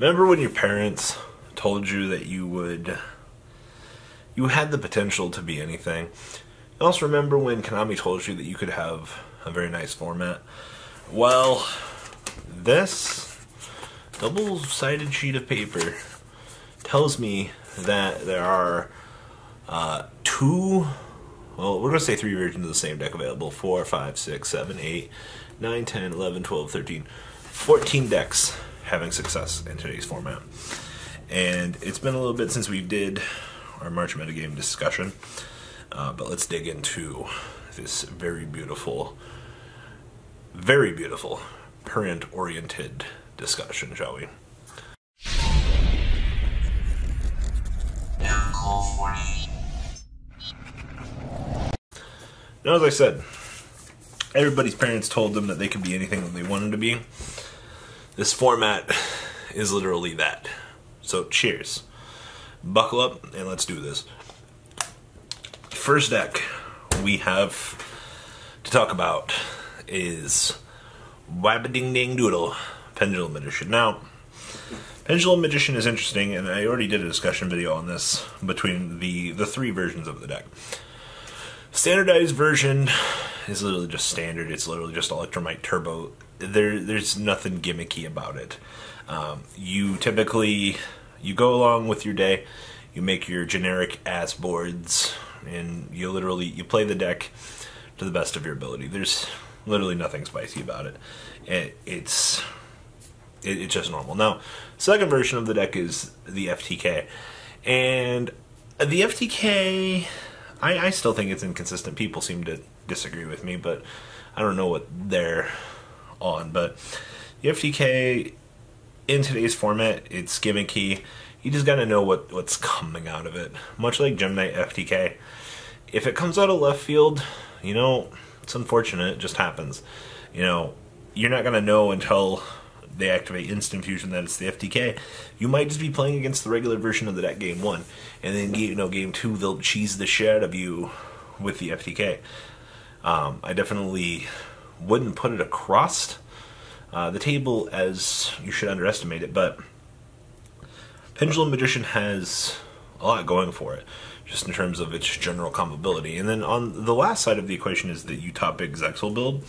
Remember when your parents told you that you had the potential to be anything? You also remember when Konami told you that you could have a very nice format? Well, this double-sided sheet of paper tells me that there are well, we're going to say 3 versions of the same deck available. 4, 5, 6, 7, 8, 9, 10, 11, 12, 13, 14 decks having success in today's format. And it's been a little bit since we did our March metagame discussion, but let's dig into this very beautiful, parent-oriented discussion, shall we? Now, as I said, everybody's parents told them that they could be anything that they wanted to be. This format is literally that. So, cheers. Buckle up, and let's do this. First deck we have to talk about is Wabba-Ding-Ding-Doodle, Pendulum Edition. Now, Pendulum Edition is interesting, and I already did a discussion video on this between the 3 versions of the deck. Standardized version is literally just standard. It's literally just Electromite Turbo. There's nothing gimmicky about it. You typically, you go along with your day, you make your generic ass boards, and you play the deck to the best of your ability. There's literally nothing spicy about it. It's just normal. Now, second version of the deck is the FTK. And the FTK, I still think it's inconsistent. People seem to disagree with me, but I don't know what they're on. But the FTK, in today's format, it's gimmicky. You just gotta know what's coming out of it. Much like Gemini FTK, if it comes out of left field, you know, it's unfortunate. It just happens. You know, you're not gonna know until they activate Instant Fusion that it's the FTK. You might just be playing against the regular version of the deck game 1, and then game 2 they'll cheese the shit out of you with the FTK. I definitely wouldn't put it across the table as you should underestimate it, but Pendulum Edition has a lot going for it, just in terms of its general combability. And then on the last side of the equation is the Utopic Zexal build.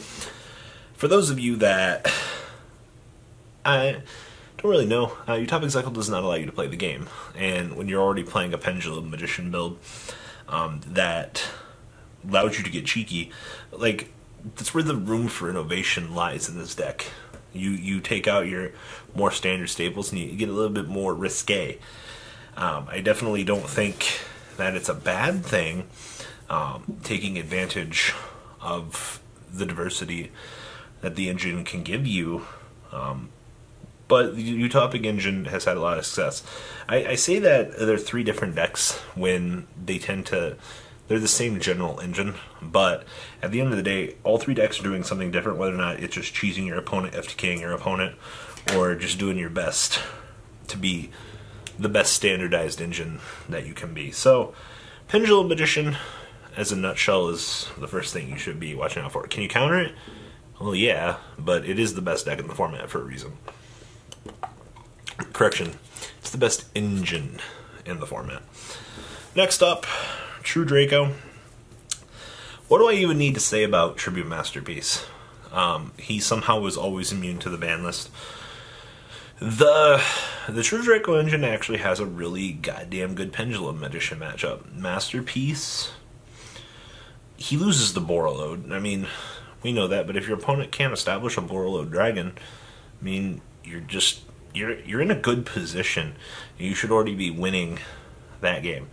For those of you that I don't really know, Utopic Zexal does not allow you to play the game. And when you're already playing a Pendulum Edition build that allows you to get cheeky, like, that's where the room for innovation lies in this deck. You take out your more standard staples and you get a little bit more risque. I definitely don't think that it's a bad thing, taking advantage of the diversity that the engine can give you. But the Utopic engine has had a lot of success. I say that there are 3 different decks when they're the same general engine, but at the end of the day, all 3 decks are doing something different, whether or not it's just cheesing your opponent, FTKing your opponent, or just doing your best to be the best standardized engine that you can be. So, Pendulum Edition, as a nutshell, is the first thing you should be watching out for. Can you counter it? Well, yeah, but it is the best deck in the format for a reason. Correction, it's the best engine in the format. Next up, True Draco. What do I even need to say about Tribute Masterpiece? He somehow was always immune to the ban list. The True Draco engine actually has a really goddamn good Pendulum Edition matchup. Masterpiece, he loses the Borreload. I mean, we know that, but if your opponent can't establish a Borreload Dragon, I mean, you're in a good position. You should already be winning that game.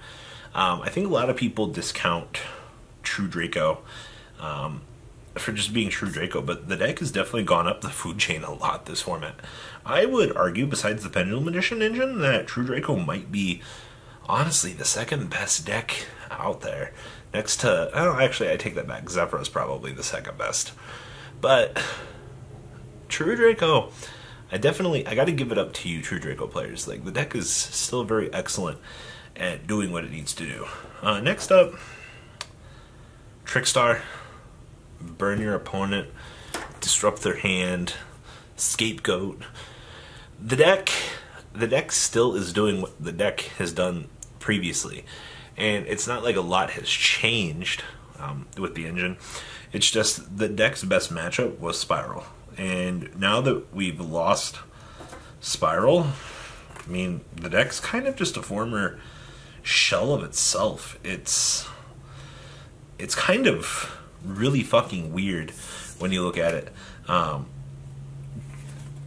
I think a lot of people discount True Draco for just being True Draco, but the deck has definitely gone up the food chain a lot this format. I would argue, besides the Pendulum Edition engine, that True Draco might be, honestly, the second best deck out there. Next to, oh, actually, I take that back. Zephyra is probably the second best. But True Draco, I got to give it up to you, True Draco players. Like, the deck is still very excellent at doing what it needs to do. Next up, Trickstar. Burn your opponent, disrupt their hand, Scapegoat. The deck the deck still is doing what the deck has done previously. And it's not like a lot has changed with the engine. It's just the deck's best matchup was Spiral. And now that we've lost Spiral, I mean, the deck's kind of just a former shell of itself. It's kind of really fucking weird when you look at it. I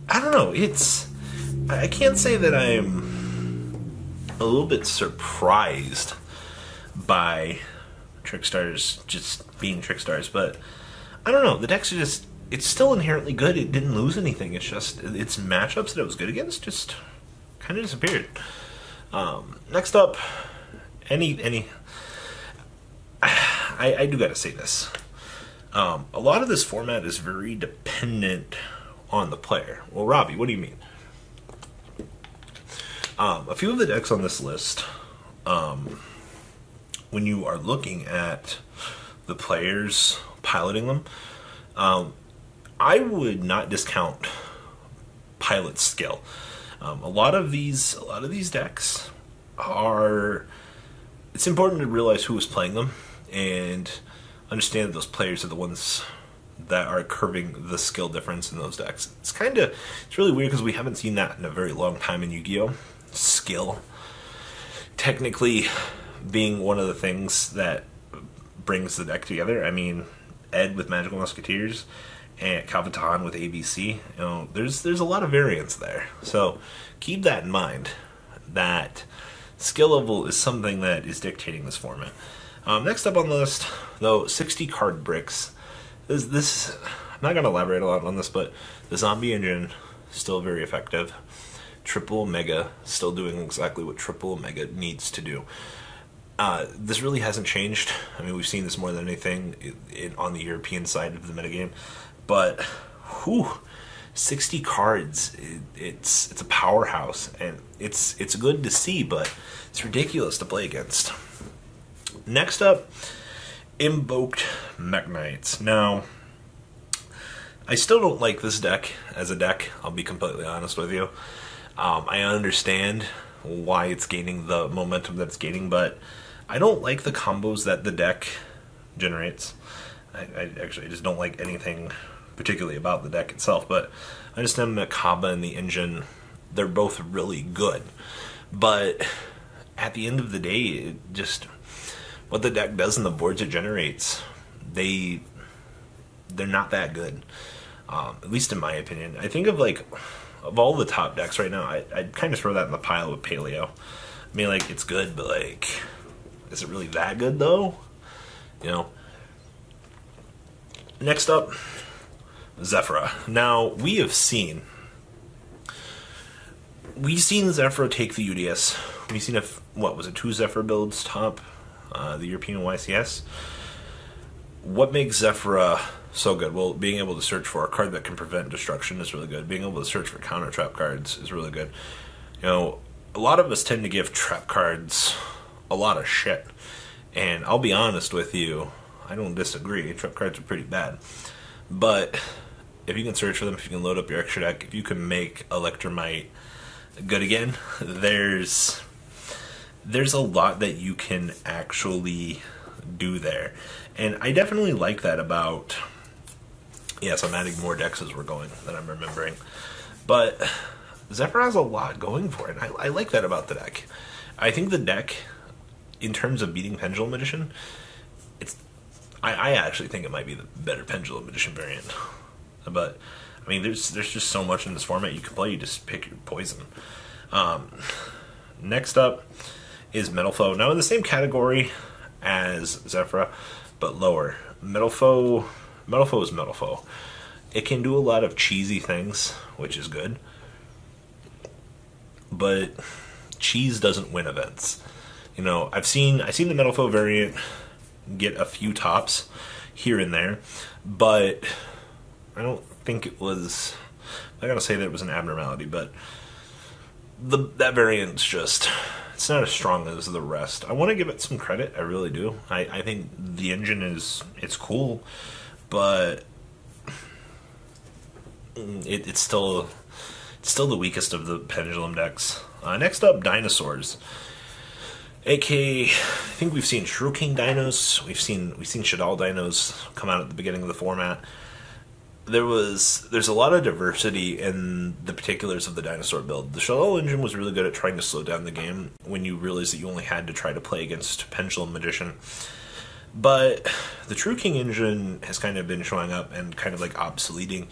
don't know. I can't say that I'm a little bit surprised by Trickstars just being Trickstars, but I don't know. The decks are just, it's still inherently good. It didn't lose anything. It's just, its matchups that it was good against just kind of disappeared. Next up, I do gotta say this. A lot of this format is very dependent on the player. Well, Robbie, what do you mean? A few of the decks on this list, when you are looking at the players piloting them, I would not discount pilot skill. A lot of these decks are. It's important to realize who is playing them and understand that those players are the ones that are curving the skill difference in those decks. It's really weird because we haven't seen that in a very long time in Yu-Gi-Oh! Skill technically being one of the things that brings the deck together. I mean, Ed with Magical Musketeers and Kavatan with ABC, there's a lot of variance there. So keep that in mind, that skill level is something that is dictating this format. Next up on the list, though, 60 card bricks. This I'm not going to elaborate a lot on this, but the zombie engine still very effective. Triple Omega still doing exactly what Triple Omega needs to do. This really hasn't changed. I mean, we've seen this more than anything on the European side of the metagame. But, whew, 60 cards, it's a powerhouse. And it's good to see, but it's ridiculous to play against. Next up, Invoked Mech Knights. Now, I still don't like this deck as a deck, I'll be completely honest with you. I understand why it's gaining the momentum that it's gaining, but I don't like the combos that the deck generates. I actually just don't like anything particularly about the deck itself, but I understand the Kaba and the engine, they're both really good. But at the end of the day, it just, what the deck does and the boards it generates, they're not that good. At least in my opinion. I think of all the top decks right now, I'd kind of throw that in the pile with Paleo. I mean, it's good, but is it really that good though? Next up, Zephyra. Now, we've seen Zephyra take the UDS. We've seen what was it, 2 Zephyra builds top the European YCS. What makes Zephyra so good? Well, being able to search for a card that can prevent destruction is really good. Being able to search for counter trap cards is really good. A lot of us tend to give trap cards a lot of shit. And I'll be honest with you, I don't disagree. Trap cards are pretty bad. But if you can search for them, if you can load up your extra deck, if you can make Electromite good again, there's a lot that you can actually do there. And I definitely like that about... Yes, I'm adding more decks as we're going than I'm remembering. But Zephyra has a lot going for it. I like that about the deck. I think the deck, in terms of beating Pendulum Edition, I actually think it might be the better Pendulum Edition variant. But, I mean, there's just so much in this format you can play. You just pick your poison. Next up is Metalphoto. Now, in the same category as Zephyra, but lower. Metalphoto is Metalphoto. It can do a lot of cheesy things, which is good. But cheese doesn't win events. I've seen the Metalphoto variant get a few tops here and there, but I don't think it was... I gotta say that it was an abnormality, but that variant's just... It's not as strong as the rest. I want to give it some credit, I really do. I think the engine it's cool, but it's still Still the weakest of the Pendulum decks. Next up, Dinosaurs. AKA, I think we've seen Shrew King Dinos, we've seen Shadal Dinos come out at the beginning of the format. There's a lot of diversity in the particulars of the Dinosaur build. The Shadal engine was really good at trying to slow down the game when you realized that you only had to try to play against Pendulum Magician. But the True King engine has kind of been showing up and kind of like obsoleting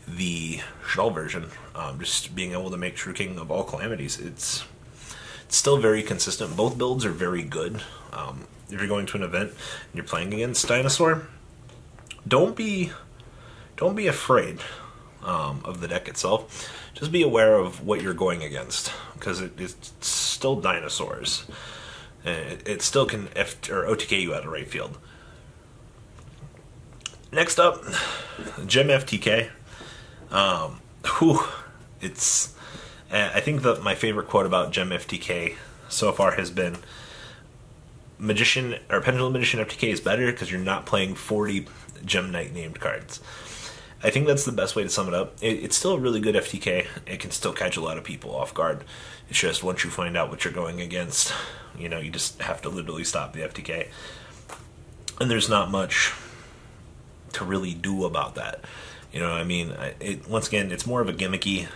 the Shadal version. Just being able to make True King of all calamities. It's still very consistent. Both builds are very good. If you're going to an event and you're playing against Dinosaur, don't be afraid of the deck itself. Just be aware of what you're going against, because it's still Dinosaurs. It still can OTK you out of right field. Next up, Gem FTK. I think that my favorite quote about Gem FTK so far has been, Pendulum Magician FTK is better because you're not playing 40 Gem Knight named cards. I think that's the best way to sum it up. It's still a really good FTK. It can still catch a lot of people off guard. It's just once you find out what you're going against, you just have to literally stop the FTK. And there's not much to really do about that. Once again, it's more of a gimmicky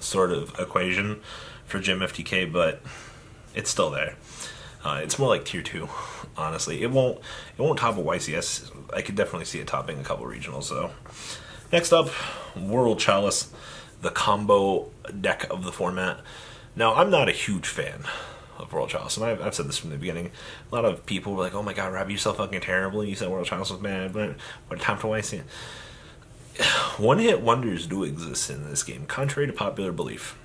sort of equation for Gem FTK, but it's still there. It's more like tier 2, honestly. It won't top a YCS. I could definitely see it topping a couple regionals though. Next up, World Chalice, the combo deck of the format. Now, I'm not a huge fan of World Chalice, and I've said this from the beginning. A lot of people were like, "Oh my God, Rob, you're so fucking terrible. You said World Chalice was bad, but what a time to YCS." One-hit wonders do exist in this game, contrary to popular belief.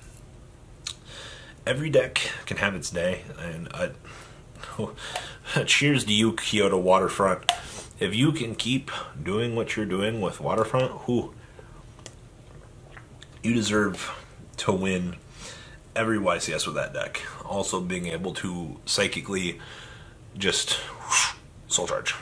Every deck can have its day, and cheers to you, Kyoto Waterfront. If you can keep doing what you're doing with Waterfront, you deserve to win every YCS with that deck. Also being able to psychically just soul charge.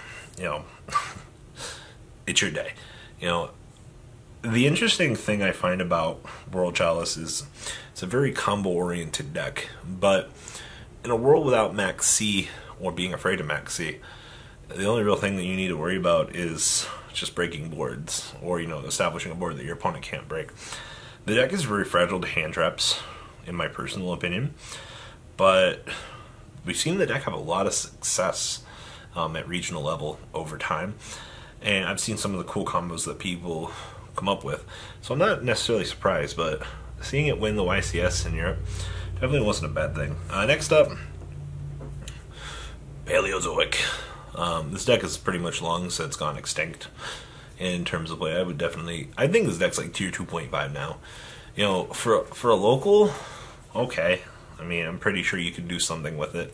It's your day. The interesting thing I find about World Chalice is it's a very combo-oriented deck, but in a world without Max C, or being afraid of Max C, the only real thing that you need to worry about is just breaking boards, or, establishing a board that your opponent can't break. The deck is very fragile to hand traps, in my personal opinion, but we've seen the deck have a lot of success at regional level over time, and I've seen some of the cool combos that people come up with, so I'm not necessarily surprised, but seeing it win the YCS in Europe definitely wasn't a bad thing. Next up, Paleozoic. This deck is pretty much long since gone extinct in terms of play. I think this deck's like tier 2.5 now. For a local, okay. I'm pretty sure you could do something with it,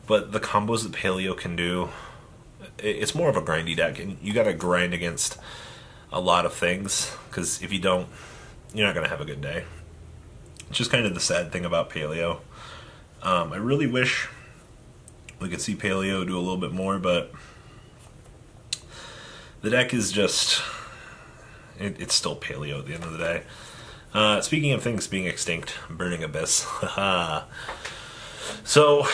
but the combos that Paleo can do, it's more of a grindy deck, and you gotta grind against a lot of things, because if you don't, you're not gonna have a good day. It's just kind of the sad thing about Paleo. I really wish we could see Paleo do a little bit more, but the deck is just, it's still Paleo at the end of the day. Speaking of things being extinct, Burning Abyss. So,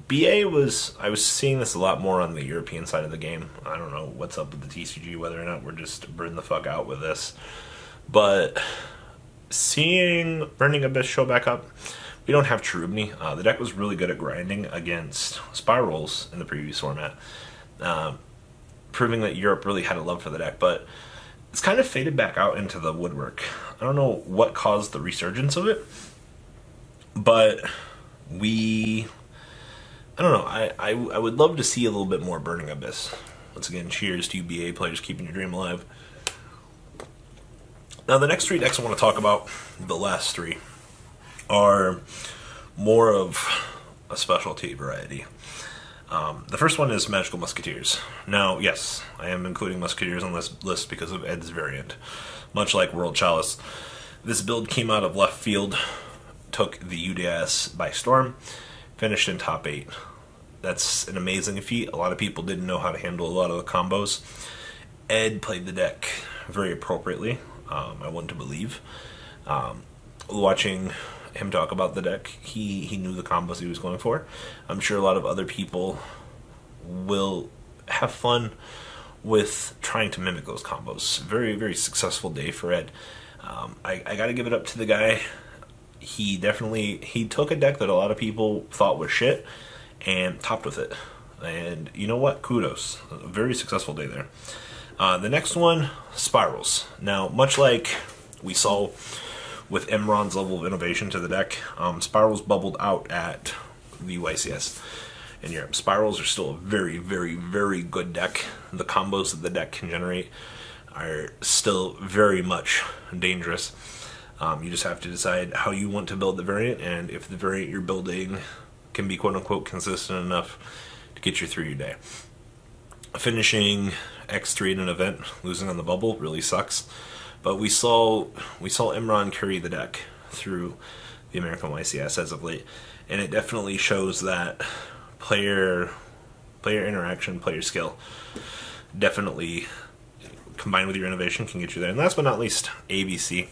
BA I was seeing this a lot more on the European side of the game. I don't know what's up with the TCG, whether or not we're just burning the fuck out with this. But seeing Burning Abyss show back up, we don't have Cherubni. The deck was really good at grinding against Spirals in the previous format, proving that Europe really had a love for the deck, but it's kind of faded back out into the woodwork. I don't know what caused the resurgence of it, but I don't know, I would love to see a little bit more Burning Abyss. Once again, cheers to you BA players keeping your dream alive. Now the next 3 decks I want to talk about, the last 3, are more of a specialty variety. The first one is Magical Musketeers. Now, yes, I am including Musketeers on this list because of Ed's variant. Much like World Chalice, this build came out of left field, took the UDS by storm, finished in top 8. That's an amazing feat. A lot of people didn't know how to handle a lot of the combos. Ed played the deck very appropriately, I want to believe. watching him talk about the deck, he knew the combos he was going for. I'm sure a lot of other people will have fun with trying to mimic those combos. Very, very successful day for Ed. I gotta give it up to the guy. He took a deck that a lot of people thought was shit and topped with it. And you know what? Kudos. A very successful day there. The next one, Spirals. Now, much like we saw with Emron's level of innovation to the deck, Spirals bubbled out at the YCS in Europe. Spirals are still a very, very, very good deck. The combos that the deck can generate are still very much dangerous. You just have to decide how you want to build the variant, and if the variant you're building can be quote-unquote consistent enough to get you through your day. Finishing X3 in an event, losing on the bubble, really sucks. But we saw Imran carry the deck through the American YCS as of late, and it definitely shows that player interaction, player skill, definitely combined with your innovation can get you there. And last but not least, ABC.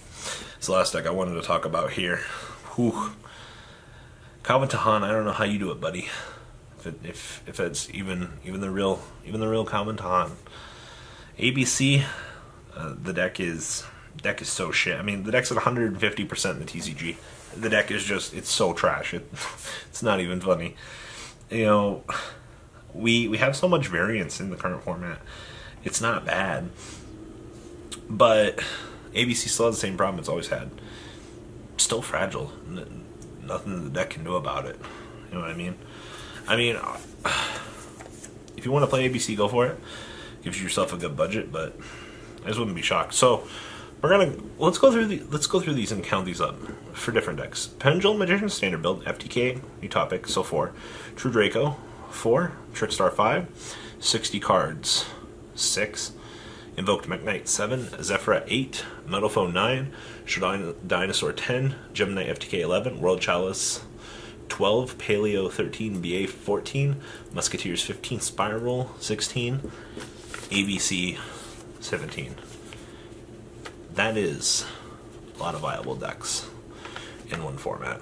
It's the last deck I wanted to talk about here. Whew. Calvin Tahan, I don't know how you do it, buddy. If it's even the real Calvin Tahan. ABC, the deck is so shit. I mean, the deck's at 150% in the TCG. The deck is just, it's so trash. It's not even funny. You know, we have so much variance in the current format. It's not bad, but ABC still has the same problem it's always had. Still fragile. Nothing the deck can do about it. You know what I mean? I mean, if you want to play ABC, go for it. Gives yourself a good budget, but I just wouldn't be shocked. So let's go through these and count these up for different decks. Pendulum Magician Standard Build, FTK, new topic, so 4. True Draco, 4. Trickstar, 5. 60 cards, 6. Invoked Mekk-Knight, 7. Zephyra, 8. Metalphoto, 9. Dinosaur, 10. Gemini FTK, 11. World Chalice, 12. Paleo, 13. BA, 14. Musketeers, 15. Spiral, 16. ABC, 17. That is a lot of viable decks in one format.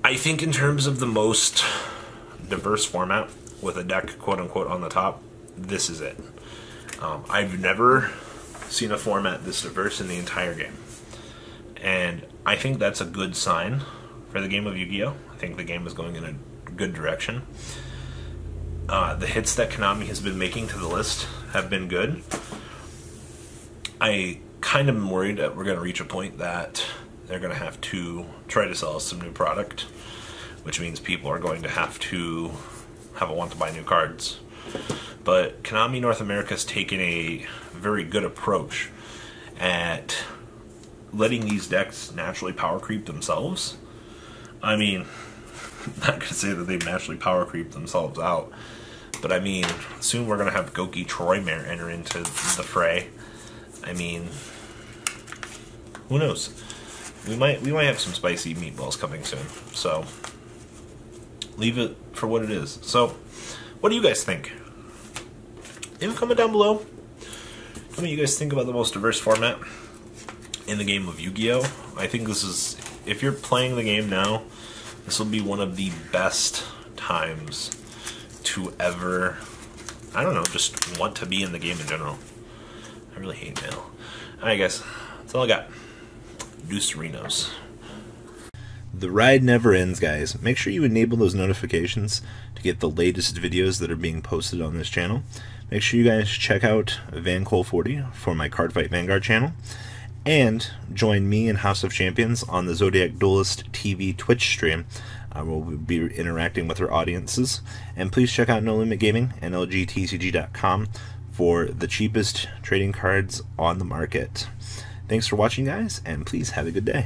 I think in terms of the most diverse format with a deck quote-unquote on the top, this is it. I've never seen a format this diverse in the entire game. And I think that's a good sign for the game of Yu-Gi-Oh! I think the game is going in a good direction. The hits that Konami has been making to the list have been good. I kind of am worried that we're going to reach a point that they're going to have to try to sell us some new product, which means people are going to have a want to buy new cards. But Konami North America has taken a very good approach at letting these decks naturally power creep themselves. I mean, I'm not going to say that they've naturally power creeped themselves out, but I mean, soon we're going to have Goki Troymare enter into the fray. I mean, who knows? We might have some spicy meatballs coming soon. So leave it for what it is. So, what do you guys think? Leave a comment down below. Tell me what you guys think about the most diverse format in the game of Yu-Gi-Oh! I think this is, if you're playing the game now, this will be one of the best times to ever, I don't know, just want to be in the game in general. I really hate mail. Alright guys, that's all I got. Deucerinos. The ride never ends, guys. Make sure you enable those notifications to get the latest videos that are being posted on this channel. Make sure you guys check out VanCole40 for my Cardfight Vanguard channel. And join me and House of Champions on the Zodiac Duelist TV Twitch stream. I will be interacting with our audiences. And please check out No Limit Gaming and LGTCG.com for the cheapest trading cards on the market. Thanks for watching, guys, and please have a good day.